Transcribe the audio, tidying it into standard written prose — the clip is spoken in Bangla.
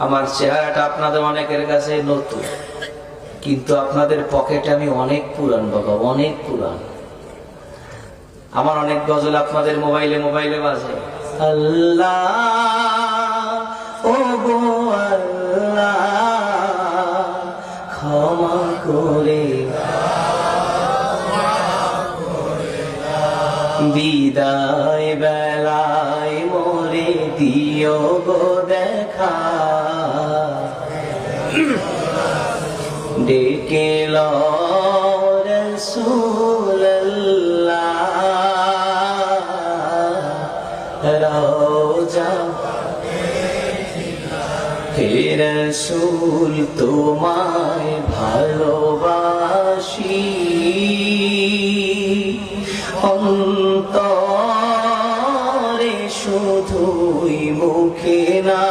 আমার চেহারাটা আপনাদের অনেকের কাছে নতুন, কিন্তু আপনাদের পকেটে আমি অনেক পুরান বাবা, অনেক পুরান। আমার অনেক গজল আপনাদের মোবাইলে মোবাইলে বাজে। আল্লাহ ও গো আল্লাহ ক্ষমা করে বিদায় বেলায় মোরে দিও গো দেখা, ডেকে লো রাসূলুল্লাহ রওজা হে রাসূল তোমায় ভালোবাসি, অন্তরে শুধুই মুখে না।